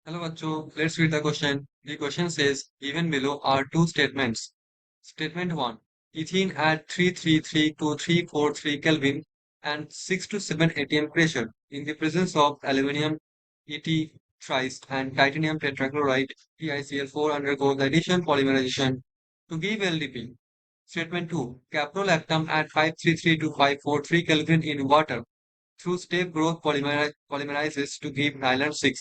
Hello, Bacho. Let's read the question. The question says, given below are two statements. Statement 1. Ethene at 333 to 343 Kelvin and 6 to 7 atm pressure in the presence of aluminium Et thrice and titanium tetrachloride TiCl4 undergoes addition polymerization to give LDP. Statement 2. Caprolactam at 533 to 543 Kelvin in water through step growth polymerizes to give nylon 6.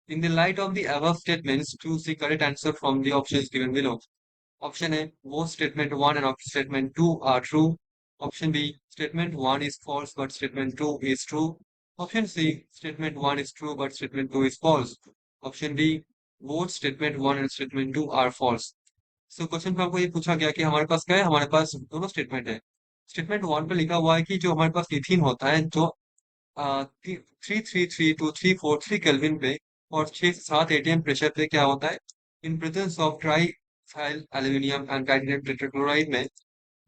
In the light of the above statements, choose the correct answer from the options given below. Option A, both statement 1 and statement 2 are true. Option B, statement 1 is false but statement 2 is true. Option C, statement 1 is true but statement 2 is false. Option D, both statement 1 and statement 2 are false. So question पे आपको ये पूछा गया कि हमारे पास क्या है, हमारे पास दोनों स्टेटमेंट है। स्टेटमेंट 1 पे लिखा हुआ है कि जो हमारे पास इथीन होता है जो 333 टू 343 केल्विन पे और 6 से 7 एटीएम प्रेशर पे क्या होता है, in presence of try aluminium and titanium tetrachloride में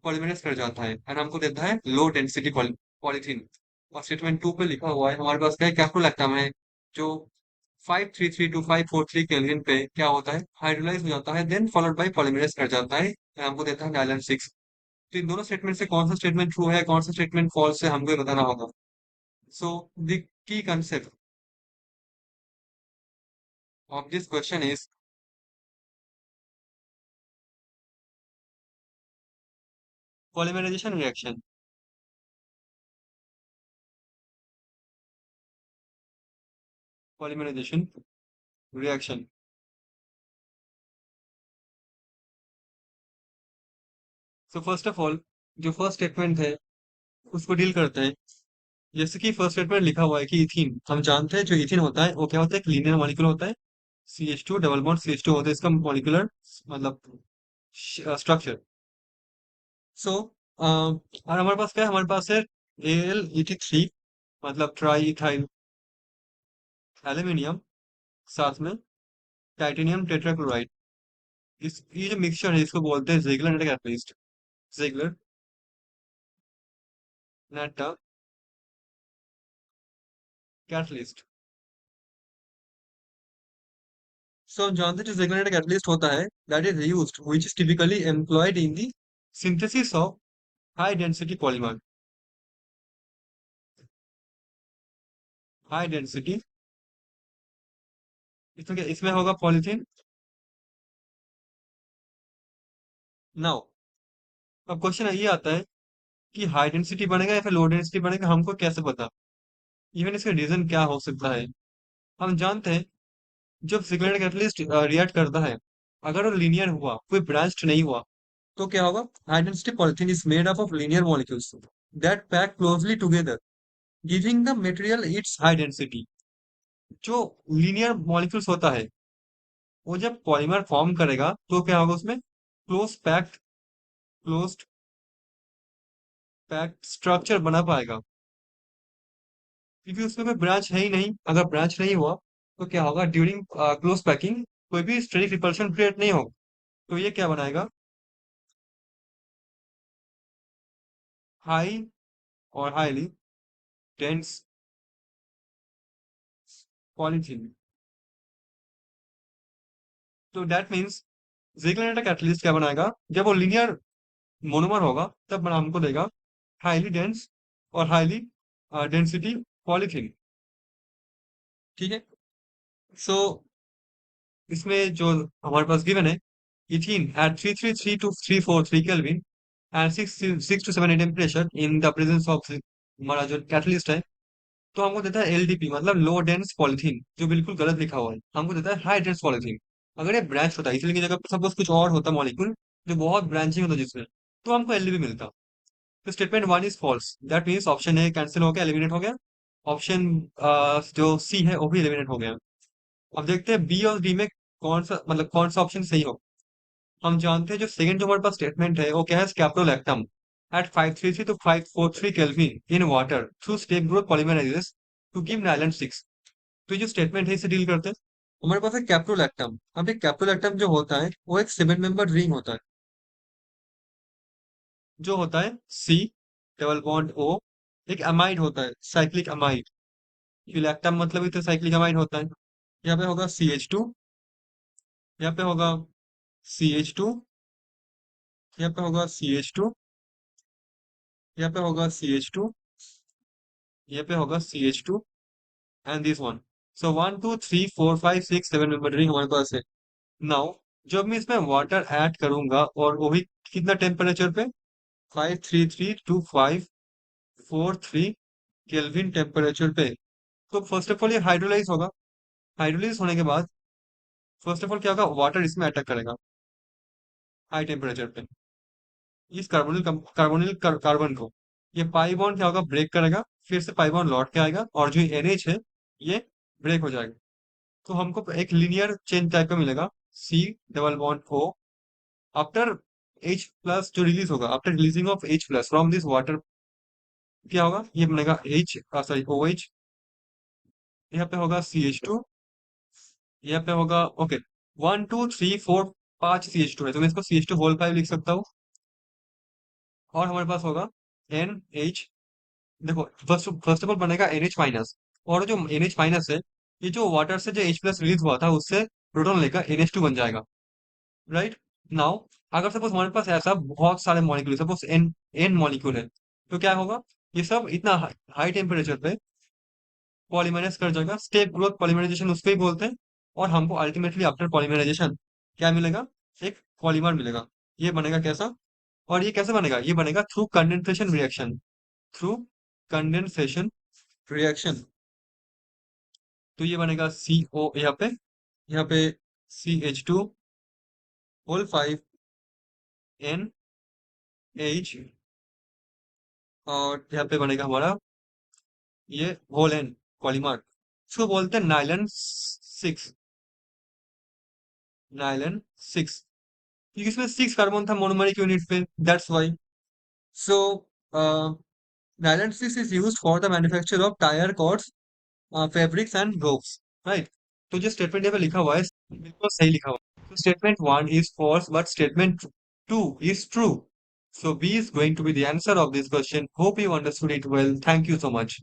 पॉलीमराइज कर जाता है एंड हमको देता है लो डेंसिटी पॉलीथीन। और स्टेटमेंट 2 पे लिखा हुआ है हमारे पास क्या है, कैप्रोलैक्टम है जो 533 टू 543 केल्विन पे क्या होता है, हाइड्रोलाइज हो जाता है देन फॉलोड बाय पॉलीमराइज कर जाता है and हमको देता है नाइलॉन 6। तो इन दोनों स्टेटमेंट से कौन सा स्टेटमेंट ट्रू है कौन सा स्टेटमेंट फॉल्स है हमको ये बताना होगा। So the key concept of this question is polymerization reaction. Polymerization reaction. So first of all, जो फर्स्ट स्टेटमेंट है उसको डील करते हैं। जैसे कि फर्स्ट स्टेटमेंट लिखा हुआ है कि इथीन, हम जानते हैं जो इथीन होता है वो क्या होता है, एक लीनियर मॉलिक्यूल होता है। CH2 डबल बॉन्ड CH2 होता है इसका मॉलिक्यूलर मतलब स्ट्रक्चर। सो और हमारे पास क्या है, हमारे पास है Al-ET3 मतलब ट्राई इथाइल एल्यूमिनियम, साथ में टाइटेनियम टेट्राक्लोराइड। इस ये जो मिक्सचर है इसको बोलते हैं ज़िगलर कैटलिस्ट। ज़िगलर नेटा कैटलिस्ट। सो हम जानते हैं जो ज़िगलर नेटा कैटलिस्ट होता है that is used which is typically employed in the synthesis of high density polymer. High density, इसमें होगा पॉलीथीन। नाउ अब क्वेश्चन ये आता है कि हाई डेंसिटी बनेगा या फिर लो डेंसिटी बनेगा, हमको कैसे पता, इवन इसका रीजन क्या हो सकता है। हम जानते हैं जब सिग्नल कैटलिस्ट रिएक्ट करता है, अगर वो लीनियर हुआ कोई ब्रांच्ड नहीं हुआ तो क्या होगा, high density polythene is made up of linear molecules that pack closely together giving the material it's high density. जो लीनियर मॉलिक्यूल्स होता है वो जब पॉलीमर फॉर्म करेगा तो क्या होगा, उसमें क्लोज पैक्ड स्ट्रक्चर बना पाएगा, क्योंकि उसमें कोई ब्रांच है ही नहीं। अगर ब्रांच नहीं हुआ तो क्या होगा, ड्यूरिंग क्लोज पैकिंग कोई भी स्टेरिक रिपल्शन क्रिएट नहीं होगा। तो ये क्या बनाएगा, हाई और हाईली डेंस पॉलीथीन। तो दैट मीन्स जिगलर कैटलिस्ट क्या बनाएगा, जब वो लीनियर मोनोमर होगा तब बना हमको देगा हाईली डेंस और हाईली डेंसिटी पॉलीथीन। ठीक है। सो इसमें जो हमारे पास गिवन है, ethene at 333 to 343 kelvin and 6 to 7 atom pressure in the presence of हमारा जो कैटलिस्ट है, तो हमको देता है एलडीपी मतलब लो डेंस पॉलीथीन, जो बिल्कुल गलत लिखा हुआ है। हमको देता है हाई डेंस पॉलीथीन। अगर ये ब्रांच होता है इसलिए की जगह सपोज कुछ और होता मॉलिक्यूल जो बहुत ब्रांचिंग होता जिसमें, तो हमको एलडीपी मिलता। तो statement one is false, that means option A cancel हो गया, एलिमिनेट हो गया। ऑप्शन जो सी है वो भी एलिमिनेट हो गया। अब देखते हैं बी और डी में कौन सा मतलब कौन सा ऑप्शन सही हो। हम जानते हैं जो सेकंड जो हमारे पास स्टेटमेंट है वो क्या है, caprolactam at 533 to 543 kelvin in water through step growth polymerisation to give nylon 6। तो ये जो स्टेटमेंट है इसे डील करते हैं। हमारे पास है कैप्रोलैक्टम। अब एक कैप्रोलैक्टम जो होता है वो एक 7 मेंबर रिंग होता है, जो होता है सी डबल बॉन्ड ओ। एक अमाइड होता है, साइक्लिक अमाइड। इलेक्टम मतलब इतना साइक्लिक अमाइड होता है। यहाँ पे होगा CH2, यहाँ पे होगा CH2, यहाँ पे होगा CH2, यहाँ पे होगा CH2, यहाँ पे होगा CH2 and this one. So 1 2 3 4 5 6 7 member ring हमारे पास है। नाउ जब मैं इसमें वाटर ऐड करूंगा और वो भी कितना टेम्परेचर पे, 5332543 केल्विन टेम्परेचर पे। तो फर्स्ट ऑफ ऑल ये हाइड्रोलाइज होगा। हाइड्रोलाइज होने के बाद फर्स्ट ऑफ ऑल क्या होगा, वाटर इसमें अटैक करेगा हाई टेम्परेचर पे इस कार्बन को। ये पाई बॉन्ड क्या होगा, ब्रेक करेगा, फिर से पाई बॉन्ड लौट के आएगा और जो NH है ये ब्रेक हो जाएगा। तो हमको एक लीनियर चेन टाइप का मिलेगा, C double bond O after H+ जो रिलीज होगा after releasing of H+ from this water, क्या होगा, ये बनेगा सॉरी OH। यहाँ पे होगा CH2, यहाँ पे होगा ओके 1 2 3 4 5 CH2 है, तो मैं इसको CH2 होल 5 लिख सकता हूँ। और हमारे पास होगा NH। देखो फर्स्ट फर्स्ट ऑफ ऑल बनेगा NH-। और जो NH- है, ये जो वाटर से जो H+ रिलीज हुआ था उससे प्रोटॉन लेकर NH2 बन जाएगा, राइट। नाउ अगर सपोज हमारे पास ऐसा बहुत सारे मॉलिक्यूल, सपोज N मॉलिक्यूल है, तो क्या होगा, ये सब इतना हाई टेम्परेचर पे पॉलीमराइज कर जाएगा। स्टेप ग्रोथ पॉलीमराइजेशन उसको ही बोलते हैं। और हमको अल्टीमेटली आफ्टर पॉलीमराइजेशन क्या मिलेगा, एक पॉलीमर मिलेगा। ये बनेगा कैसा, और ये कैसे बनेगा, ये बनेगा through condensation reaction, through condensation reaction. तो ये बनेगा CO यहाँ पे CH2 होल 5 NH, और यहाँ पे बनेगा हमारा ये होल N पॉलीमर। इसको बोलते हैं नाइलन 6 क्योंकि इसमें 6 कार्बन था मोनोमरिक यूनिट पे, that's why. So nylon 6 is used for the manufacture of tyre cords, fabrics and ropes, right. तो जो स्टेटमेंट यहाँ पे लिखा हुआ है बिल्कुल सही लिखा हुआ है। तो statement 1 is false but statement 2 is true. So B is going to be the answer of this question. Hope you understood it well. Thank you so much.